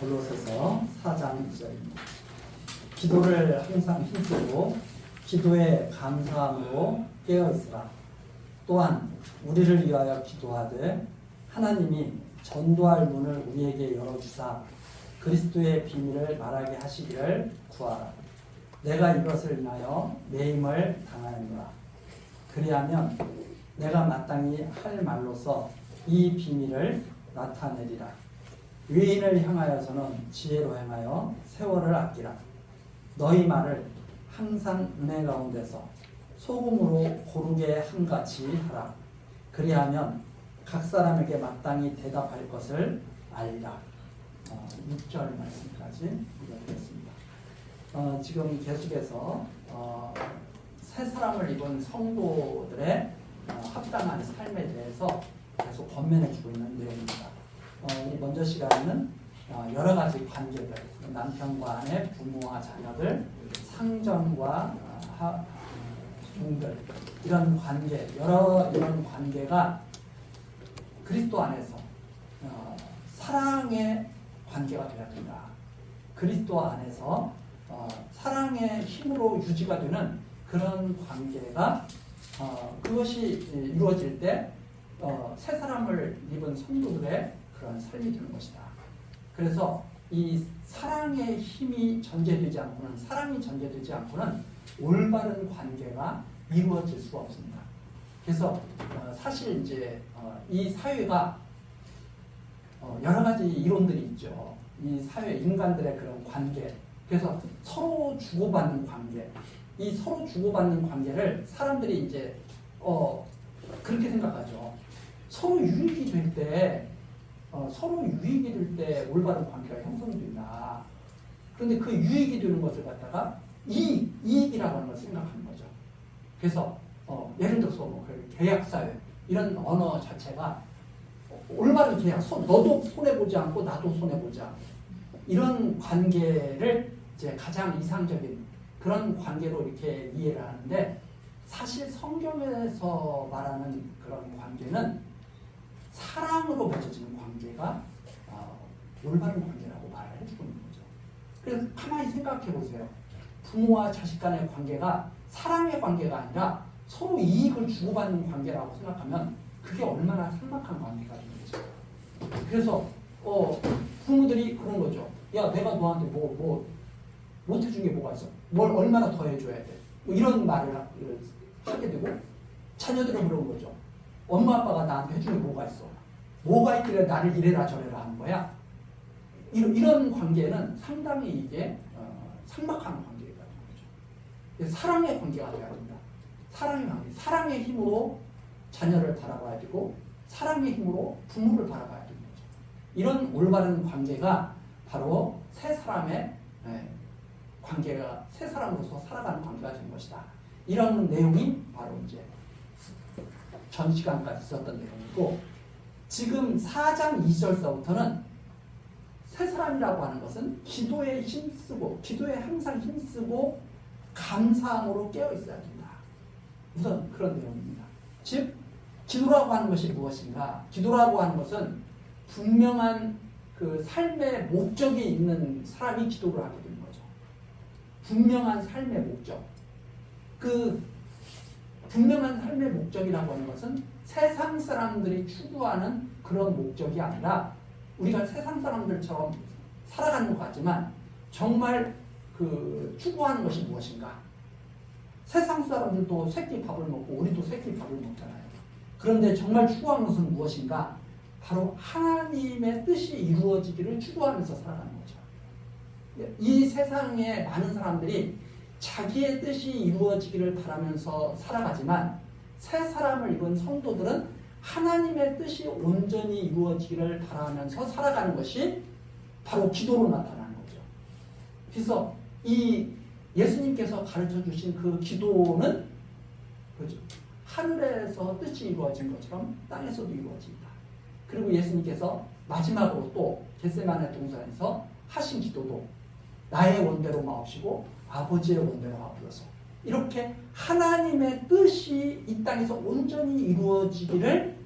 골로새서 4장 2절입니다. 기도를 항상 힘쓰고 기도에 감사함으로 깨어있으라. 또한 우리를 위하여 기도하되 하나님이 전도할 문을 우리에게 열어주사 그리스도의 비밀을 말하게 하시기를 구하라. 내가 이것을 인하여 매임을 당하였노라. 그리하면 내가 마땅히 할 말로서 이 비밀을 나타내리라. 의인을 향하여서는 지혜로 행하여 세월을 아끼라. 너희 말을 항상 은혜 가운데서 소금으로 고르게 한같이 하라. 그리하면 각 사람에게 마땅히 대답할 것을 알리라. 6절 말씀까지 읽어드렸습니다. 지금 계속해서 새 사람을 입은 성도들의 합당한 삶에 대해서 계속 권면해주고 있는 내용입니다. 먼저 시간에는 여러 가지 관계들, 남편과 아내, 부모와 자녀들, 상전과 종들, 이런 관계, 이런 관계가 그리스도 안에서 사랑의 관계가 되어야 된다. 그리스도 안에서 사랑의 힘으로 유지가 되는 그런 관계가 그것이 이루어질 때 새 사람을 입은 성도들의 그런 삶이 되는 것이다. 그래서 이 사랑의 힘이 전제되지 않고는, 사랑이 전제되지 않고는 올바른 관계가 이루어질 수가 없습니다. 그래서 사실 이제 이 사회가 여러 가지 이론들이 있죠. 이 사회 인간들의 그런 관계, 그래서 서로 주고받는 관계, 이 서로 주고받는 관계를 사람들이 이제 그렇게 생각하죠. 서로 유익이 될 때 올바른 관계가 형성된다. 그런데 그 유익이 되는 것을 갖다가 이익이라고 하는 것을 생각하는 거죠. 그래서 예를 들어서 계약사회 이런 언어 자체가 올바른 계약, 너도 손해보지 않고 나도 손해보지 않고 이런 관계를 이제 가장 이상적인 그런 관계로 이렇게 이해를 하는데, 사실 성경에서 말하는 그런 관계는 사랑으로 맺어지는 관계가 올바른 관계라고 말을 해주고 있는 거죠. 그래서 가만히 생각해 보세요. 부모와 자식 간의 관계가 사랑의 관계가 아니라 서로 이익을 주고받는 관계라고 생각하면 그게 얼마나 삭막한 관계가 되는 거죠. 그래서 부모들이 그런 거죠. 야, 내가 너한테 뭐 못해준 게 뭐가 있어? 뭘 얼마나 더 해줘야 돼? 뭐 이런 말을 하게 되고, 자녀들은 그런 거죠. 엄마 아빠가 나한테 해준 게 뭐가 있어? 뭐가 있길래 나를 이래라 저래라 하는 거야? 이런 관계는 상당히 이게 삭막한 관계가 되는 거죠. 사랑의 관계가 되어야 된다. 사랑의 관계, 사랑의 힘으로 자녀를 바라봐야 되고 사랑의 힘으로 부모를 바라봐야 되는 거죠. 이런 올바른 관계가 바로 새 사람의 관계가, 새 사람으로서 살아가는 관계가 된 것이다. 이런 내용이 바로 이제 전 시간까지 있었던 내용이고, 지금 4장 2절서부터는 새 사람이라고 하는 것은 기도에 힘쓰고, 기도에 항상 힘쓰고 감사함으로 깨어 있어야 된다. 우선 그런 내용입니다. 즉 기도라고 하는 것이 무엇인가? 기도라고 하는 것은 분명한 그 삶의 목적이 있는 사람이 기도를 하게 되는 거죠. 분명한 삶의 목적. 그 분명한 삶의 목적이라고 하는 것은 세상 사람들이 추구하는 그런 목적이 아니라, 우리가 세상 사람들처럼 살아가는 것 같지만 정말 그 추구하는 것이 무엇인가? 세상 사람들도 새끼 밥을 먹고 우리도 새끼 밥을 먹잖아요. 그런데 정말 추구하는 것은 무엇인가? 바로 하나님의 뜻이 이루어지기를 추구하면서 살아가는 거죠. 이 세상에 많은 사람들이 자기의 뜻이 이루어지기를 바라면서 살아가지만, 새 사람을 입은 성도들은 하나님의 뜻이 온전히 이루어지기를 바라면서 살아가는 것이 바로 기도로 나타나는 거죠. 그래서 이 예수님께서 가르쳐 주신 그 기도는 그죠? 하늘에서 뜻이 이루어진 것처럼 땅에서도 이루어진다. 그리고 예수님께서 마지막으로 또 겟세마네 동산에서 하신 기도도 나의 원대로 마옵시고 아버지의 원대로 마옵소서. 이렇게 하나님의 뜻이 이 땅에서 온전히 이루어지기를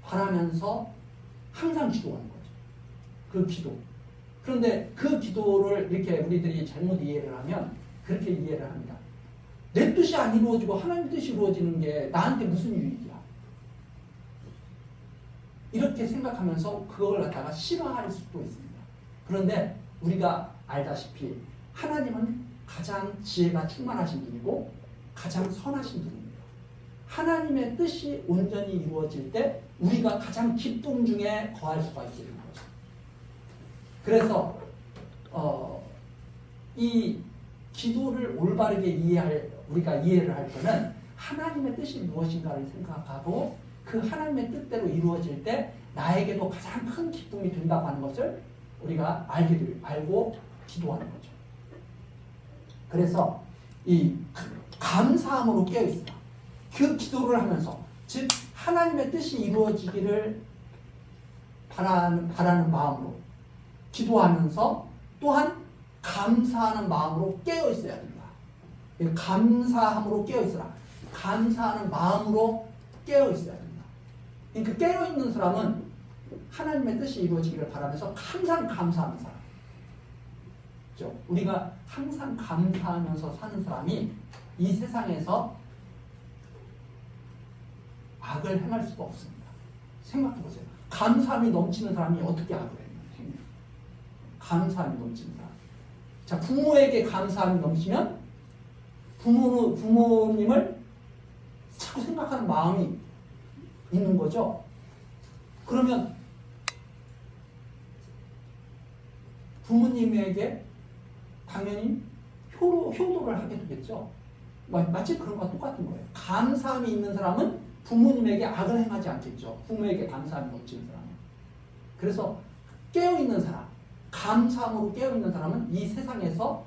바라면서 항상 기도하는 거죠. 그 기도. 그런데 그 기도를 이렇게 우리들이 잘못 이해를 하면 그렇게 이해를 합니다. 내 뜻이 안 이루어지고 하나님 뜻이 이루어지는 게 나한테 무슨 유익이야? 이렇게 생각하면서 그걸 갖다가 싫어할 수도 있습니다. 그런데 우리가 알다시피 하나님은 가장 지혜가 충만하신 분이고 가장 선하신 분입니다. 하나님의 뜻이 온전히 이루어질 때 우리가 가장 기쁨 중에 거할 수가 있게 되는 거죠. 그래서 이 기도를 올바르게 우리가 이해를 할 때는 하나님의 뜻이 무엇인가를 생각하고 그 하나님의 뜻대로 이루어질 때 나에게도 가장 큰 기쁨이 된다고 하는 것을 우리가 알고 기도하는 거죠. 그래서 이 감사함으로 깨어있으라. 그 기도를 하면서 즉 하나님의 뜻이 이루어지기를 바라는 마음으로 기도하면서 또한 감사하는 마음으로 깨어있어야 됩니다. 감사함으로 깨어있으라. 감사하는 마음으로 깨어있어야 됩니다. 그러니까 깨어있는 사람은 하나님의 뜻이 이루어지기를 바라면서 항상 감사하는 사람. 그렇죠? 우리가 항상 감사하면서 사는 사람이 이 세상에서 악을 행할 수가 없습니다. 생각해보세요. 감사함이 넘치는 사람이 어떻게 악을 행해요? 감사함이 넘치는 사람. 자, 부모에게 감사함이 넘치면 부모님을 자꾸 생각하는 마음이 있는 거죠. 그러면 부모님에게 당연히 효도를 하게 되겠죠. 마치 그런 것과 똑같은 거예요. 감사함이 있는 사람은 부모님에게 악을 행하지 않겠죠. 부모에게 감사함이 넘치는 사람은. 그래서 깨어있는 사람, 감사함으로 깨어있는 사람은 이 세상에서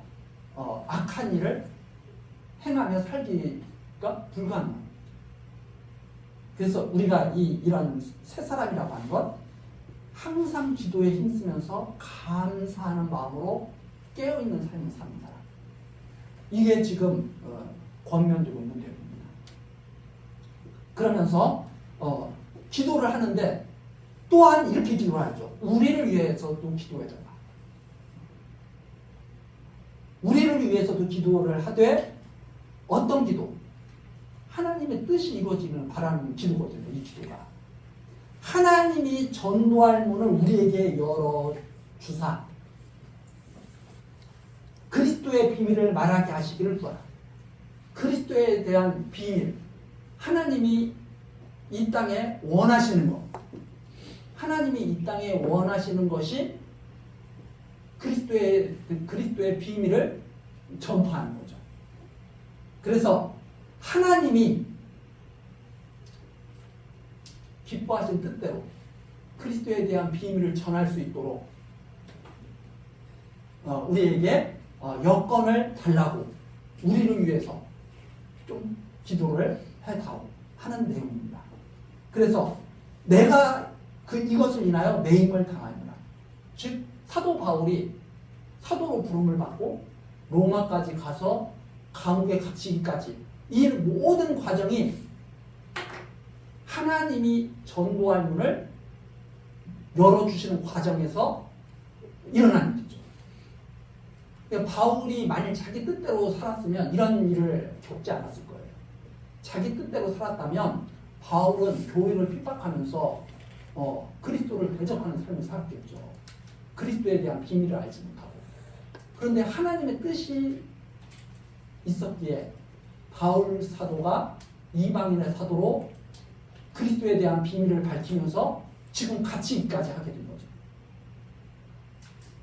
악한 일을 행하며 살기가 불가능합니다. 그래서 우리가 이런 새 사람이라고 하는 건 항상 기도에 힘쓰면서 감사하는 마음으로 깨어있는 삶을 사는 사람. 이게 지금 권면되고 있는 내용입니다. 그러면서 기도를 하는데 또한 이렇게 기도하죠. 우리를 위해서도 기도해달라. 우리를 위해서도 기도를 하되 어떤 기도? 하나님의 뜻이 이루어지는 바라는 기도거든요. 이 기도가. 하나님이 전도할 문을 우리에게 열어주사 그리스도의 비밀을 말하게 하시기를 구하라. 그리스도에 대한 비밀, 하나님이 이 땅에 원하시는 것, 하나님이 이 땅에 원하시는 것이 그리스도의 비밀을 전파하는 거죠. 그래서 하나님이 기뻐하신 뜻대로 그리스도에 대한 비밀을 전할 수 있도록 우리에게 여건을 달라고 우리를 위해서 좀 기도를 해다오 하는 내용입니다. 그래서 내가 이것을 인하여 매임을 당하니라. 즉 사도 바울이 사도로 부름을 받고 로마까지 가서 감옥에 갇히기까지 이 모든 과정이 하나님이 전도할 문을 열어주시는 과정에서 일어나는 일이죠. 그러니까 바울이 만일 자기 뜻대로 살았으면 이런 일을 겪지 않았을 거예요. 자기 뜻대로 살았다면 바울은 교회를 핍박하면서 그리스도를 대적하는 삶을 살았겠죠. 그리스도에 대한 비밀을 알지 못하고. 그런데 하나님의 뜻이 있었기에 바울 사도가 이방인의 사도로 그리스도에 대한 비밀을 밝히면서 지금 갇히기까지 하게 된 거죠.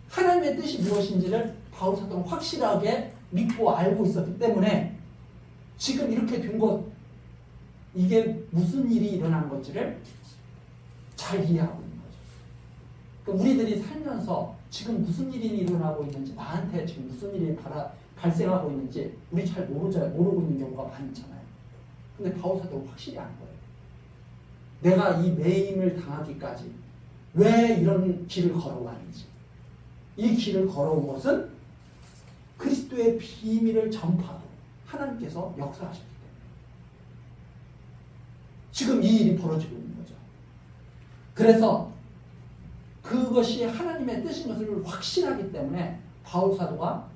하나님의 뜻이 무엇인지를 바울 사도는 확실하게 믿고 알고 있었기 때문에 지금 이렇게 된 것, 이게 무슨 일이 일어난 건지를 잘 이해하고 있는 거죠. 그러니까 우리들이 살면서 지금 무슨 일이 일어나고 있는지, 나한테 지금 무슨 일이 발생하고 있는지 우리 잘 모르고 있는 경우가 많잖아요. 근데 바울 사도는 확실히 안 거예요. 내가 이 매임을 당하기까지 왜 이런 길을 걸어가는지, 이 길을 걸어온 것은 그리스도의 비밀을 전파하도록 하나님께서 역사하셨기 때문에 지금 이 일이 벌어지고 있는 거죠. 그래서 그것이 하나님의 뜻인 것을 확신하기 때문에 바울 사도가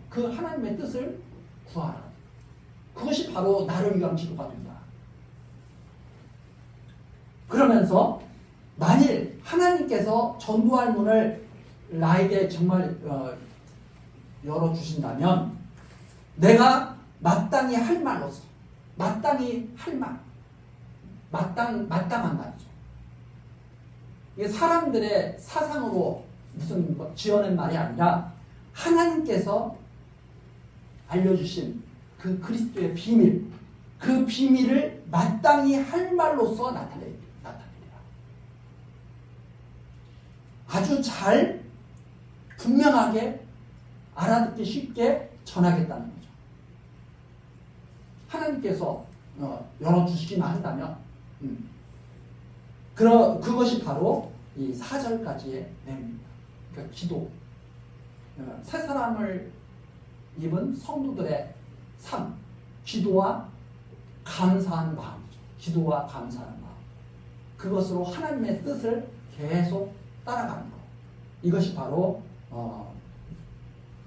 그 하나님의 뜻을 구하라. 그것이 바로 나를 위한 기도가 된다. 그러면서 만일 하나님께서 전도할 문을 나에게 정말 열어주신다면 내가 마땅히 할 말로서 마땅히 할 말, 마땅한 말이죠. 이게 사람들의 사상으로 무슨 지어낸 말이 아니라 하나님께서 알려주신 그 그리스도의 비밀, 그 비밀을 마땅히 할 말로서 나타내리라. 아주 잘 분명하게 알아듣기 쉽게 전하겠다는 거죠. 하나님께서 열어주시기만 한다면 그것이 바로 이 4절까지의 내용입니다. 그러니까 기도, 새 사람을 입은 성도들의 삶, 기도와 감사한 마음이죠. 기도와 감사한 마음. 그것으로 하나님의 뜻을 계속 따라가는 것. 이것이 바로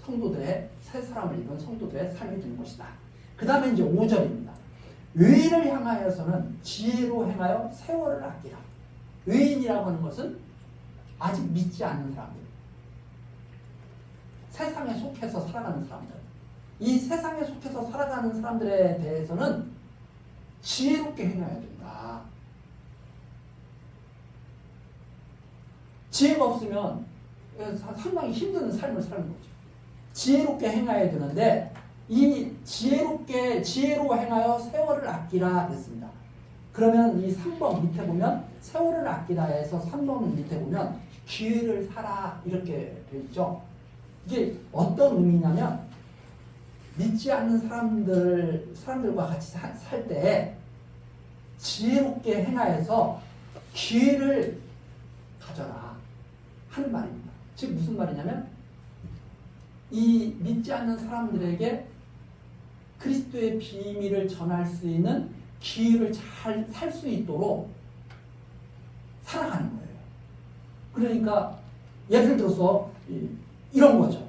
성도들의, 새 사람을 입은 성도들의 삶이 되는 것이다. 그 다음에 이제 5절입니다. 의인을 향하여서는 지혜로 행하여 세월을 아끼라. 의인이라고 하는 것은 아직 믿지 않는 사람들, 세상에 속해서 살아가는 사람들, 이 세상에 속해서 살아가는 사람들에 대해서는 지혜롭게 행해야 된다. 지혜가 없으면 상당히 힘든 삶을 사는 거죠. 지혜롭게 행해야 되는데 이 지혜로 행하여 세월을 아끼라 했습니다. 그러면 이 3번 밑에 보면 세월을 아끼다에서 3번 밑에 보면 기회를 사라 이렇게 되어 있죠. 이게 어떤 의미냐면 믿지 않는 사람들과 같이 살 때 지혜롭게 행하여서 기회를 가져라 하는 말입니다. 즉 무슨 말이냐면 이 믿지 않는 사람들에게 그리스도의 비밀을 전할 수 있는 기회를 잘 살 수 있도록 살아가는 거예요. 그러니까 예를 들어서 이런 거죠.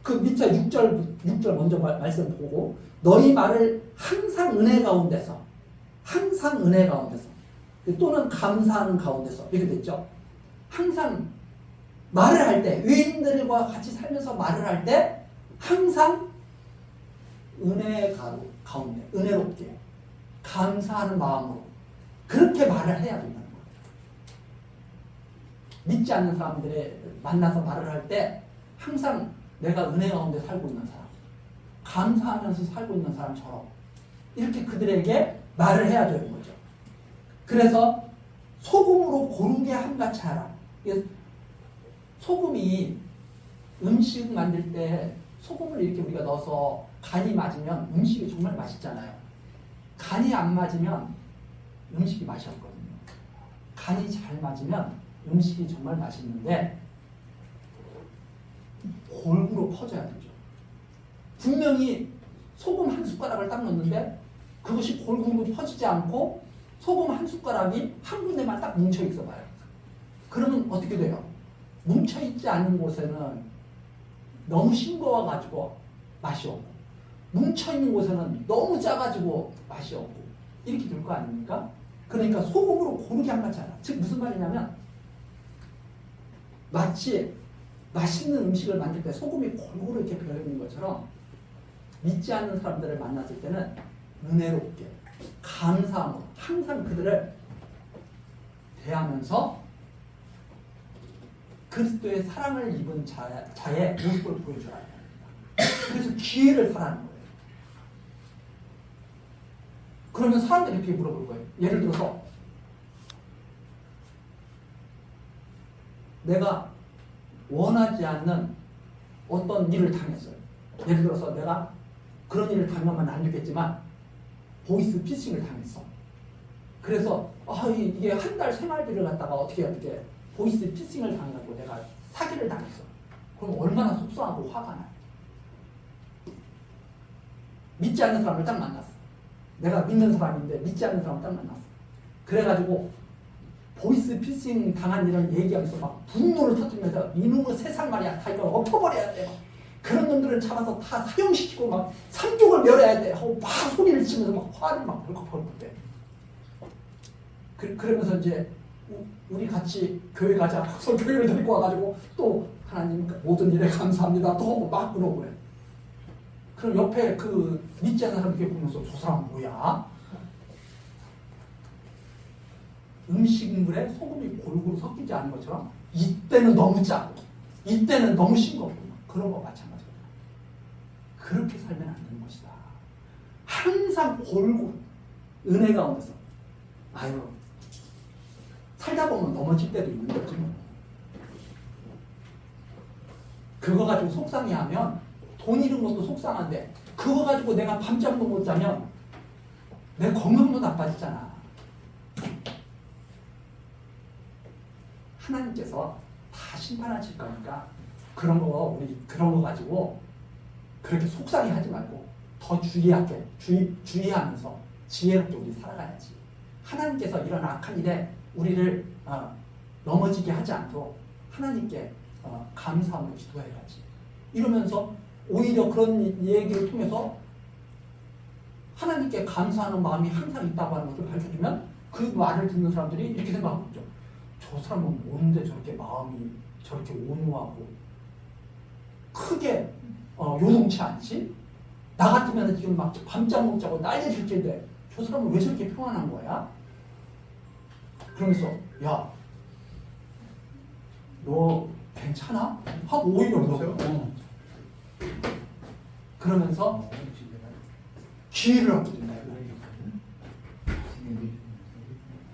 그 밑에 6절 먼저 말씀 보고 너희 말을 항상 은혜 가운데서 또는 감사하는 가운데서 이렇게 됐죠. 항상 말을 할 때 의인들과 같이 살면서 말을 할 때 항상 은혜 가운데 은혜롭게 감사하는 마음으로 그렇게 말을 해야 된다는 거예요. 믿지 않는 사람들에 만나서 말을 할 때 항상 내가 은혜 가운데 살고 있는 사람, 감사하면서 살고 있는 사람처럼 이렇게 그들에게 말을 해야 되는 거죠. 그래서 소금으로 고르게 함같이 하라. 소금이 음식 만들 때 소금을 이렇게 우리가 넣어서 간이 맞으면 음식이 정말 맛있잖아요. 간이 안 맞으면 음식이 맛이 없거든요. 간이 잘 맞으면 음식이 정말 맛있는데 골고루 퍼져야 되죠. 분명히 소금 한 숟가락을 딱 넣는데 그것이 골고루 퍼지지 않고 소금 한 숟가락이 한 군데만 딱 뭉쳐 있어 봐요. 그러면 어떻게 돼요? 뭉쳐 있지 않는 곳에는 너무 싱거워가지고 맛이 없고 뭉쳐 있는 곳에는 너무 짜가지고 맛이 없고 이렇게 될 거 아닙니까? 그러니까 소금으로 고르게 함같이 하라. 즉 무슨 말이냐면 마치 맛있는 음식을 만들 때 소금이 골고루 이렇게 배어있는 것처럼 믿지 않는 사람들을 만났을 때는 은혜롭게 감사함으로 항상 그들을 대하면서 그리스도의 사랑을 입은 자의 모습을 보여줘야 합니다. 그래서 기회를 사라는 거예요. 그러면 사람들이 이렇게 물어볼 거예요. 예를 들어서 내가 원하지 않는 어떤 일을 당했어요. 예를 들어서 내가 그런 일을 당하면 안 되겠지만 보이스 피싱을 당했어. 그래서 이게 한 달 생활비를 갖다가 어떻게 보이스 피싱을 당해가지고 내가 사기를 당했어. 그럼 얼마나 속상하고 화가 나요. 믿지 않는 사람을 딱 만났어. 내가 믿는 사람인데 믿지 않는 사람을 딱 만났어. 그래가지고 보이스 피싱 당한 일을 얘기하면서 막 분노를 터뜨리면서 이놈의 세상 말이야 다 이거 엎어버려야 돼. 막 그런 놈들을 잡아서 다 사형시키고 막 삼족을 멸해야 돼 하고 막 소리를 치면서 막 화를 막 벌컥벌컥 대. 그러면서 이제 우리 같이 교회 가자. 그래서 교회를 데리고 와가지고 또 하나님 모든 일에 감사합니다. 또 막 그러고 그래. 그럼 옆에 그 믿지 않는 사람들이 보면서 저 사람 뭐야? 음식물에 소금이 골고루 섞이지 않은 것처럼 이때는 너무 짜고 이때는 너무 싱겁고 그런 거 마찬가지야. 그렇게 살면 안 되는 것이다. 항상 골고루 은혜 가운데서 아유 살다 보면 넘어질 때도 있는 거지 뭐. 그거 가지고 속상해하면 돈 잃은 것도 속상한데 그거 가지고 내가 밤잠도 못 자면 내 건강도 나빠지잖아. 하나님께서 다 심판하실 거니까 그런 거 우리 그런 거 가지고 그렇게 속상해하지 말고 더 주의하면서 지혜롭게 우리 살아가야지. 하나님께서 이런 악한 일에 우리를 넘어지게 하지 않도록 하나님께 감사함으로 기도해야지. 이러면서 오히려 그런 얘기를 통해서 하나님께 감사하는 마음이 항상 있다고 하는 것을 밝혀주면 그 말을 듣는 사람들이 이렇게 생각하고 있죠. 저 사람은 뭔데 저렇게 마음이 저렇게 온유하고 크게 요동치 않지? 나 같으면 지금 막 밤잠 못 자고 난리칠 텐데 저 사람은 왜 저렇게 평안한 거야? 그러면서 야, 너 괜찮아? 하고 오히려 물어요. 그러면서 기회를 얻게 된다.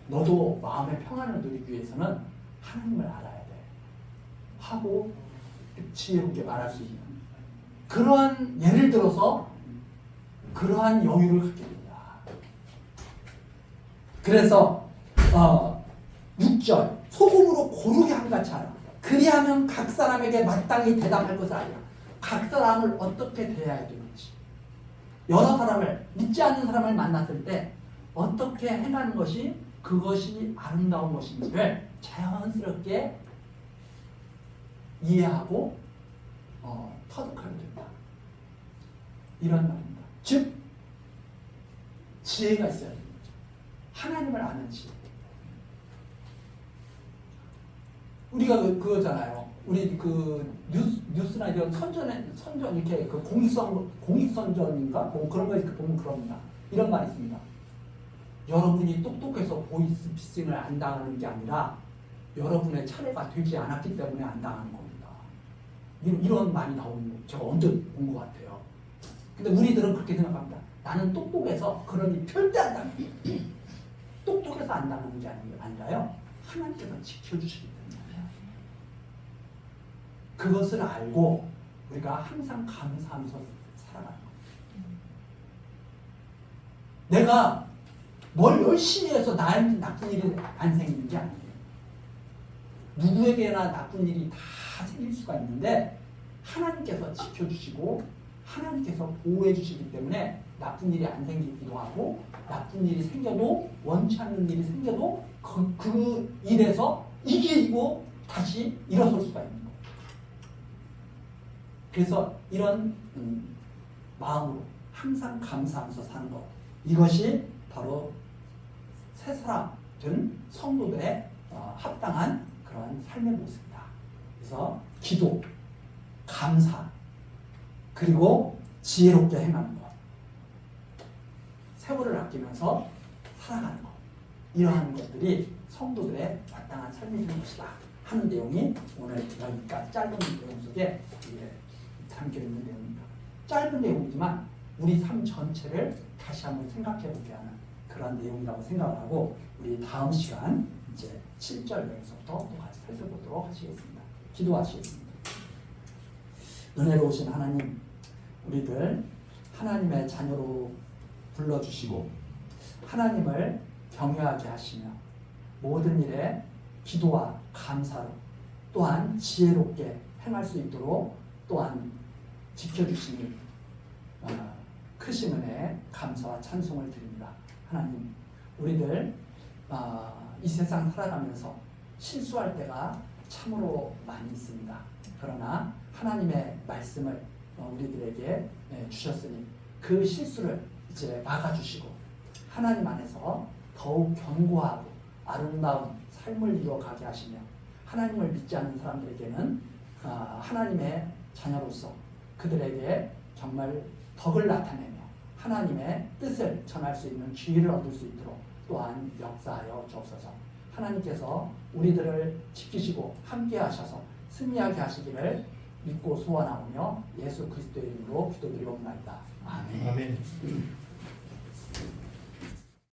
너도 마음의 평안을 누리기 위해서는 하나님을 알아야 돼. 하고 지혜롭게 말할 수 있는 그러한 예를 들어서 그러한 여유를 갖게 된다. 그래서 6절 소금으로 고르게 한같이 하라. 그리하면 각 사람에게 마땅히 대답할 것을 알라. 각 사람을 어떻게 대해야 되는지 여러 사람을 믿지 않는 사람을 만났을 때 어떻게 행하는 것이 그것이 아름다운 것인지를 자연스럽게 이해하고 터득하게 된다. 이런 말입니다. 즉 지혜가 있어야 되는 거죠. 하나님을 아는 지혜. 우리가 그거잖아요. 우리 그 뉴스나 이런 선전 이렇게 그 공익선전인가 뭐 그런 거 이렇게 보면 그럽니다. 이런 말이 있습니다. 여러분이 똑똑해서 보이스 피싱을 안 당하는 게 아니라 여러분의 차례가 되지 않았기 때문에 안 당하는 겁니다. 이런 말이 나오는 거 제가 언제 본 것 같아요. 근데 우리들은 그렇게 생각합니다. 나는 똑똑해서 그런 일 절대 안 당해요. 똑똑해서 안 당하는 게 아니라요. 하나님께서 지켜주시기 때문에 그것을 알고 우리가 항상 감사하면서 살아가는 거예요. 내가 뭘 열심히 해서 나한테 나쁜 일이 안 생기는 게 아니에요. 누구에게나 나쁜 일이 다 생길 수가 있는데 하나님께서 지켜주시고 하나님께서 보호해 주시기 때문에 나쁜 일이 안 생기기도 하고 나쁜 일이 생겨도 원치 않는 일이 생겨도 그 일에서 이기고 다시 일어설 수가 있는 거예요. 그래서 이런 마음으로 항상 감사하면서 사는 것 이것이 바로 새 사람 된 성도들의 합당한 그런 삶의 모습이다. 그래서 기도, 감사, 그리고 지혜롭게 행하는 것, 세월을 아끼면서 살아가는 것, 이러한 것들이 성도들의 마땅한 삶이 되는 것이다 하는 내용이 오늘 여기까지 짧은 내용 속에 담겨 있는 내용입니다. 짧은 내용이지만 우리 삶 전체를 다시 한번 생각해 보게 하는 그런 내용이라고 생각을 하고 우리 다음 시간 이제 7절 내용서부터 또 같이 살펴보도록 하시겠습니다. 기도하시겠습니다. 은혜로우신 하나님, 우리들 하나님의 자녀로 불러주시고 하나님을 경외하게 하시며 모든 일에 기도와 감사로 또한 지혜롭게 행할 수 있도록 또한 지켜주시니 크신 은혜에 감사와 찬송을 드립니다. 하나님, 우리들 이 세상 살아가면서 실수할 때가 참으로 많이 있습니다. 그러나 하나님의 말씀을 우리들에게 주셨으니 그 실수를 이제 막아주시고 하나님 안에서 더욱 견고하고 아름다운 삶을 이어가게 하시며 하나님을 믿지 않는 사람들에게는 하나님의 자녀로서 그들에게 정말 덕을 나타내며 하나님의 뜻을 전할 수 있는 기회를 얻을 수 있도록 또한 역사하여 주옵소서. 하나님께서 우리들을 지키시고 함께 하셔서 승리하게 하시기를 믿고 소원하오며 예수 그리스도의 이름으로 기도드리옵나이다. 아멘. 아멘.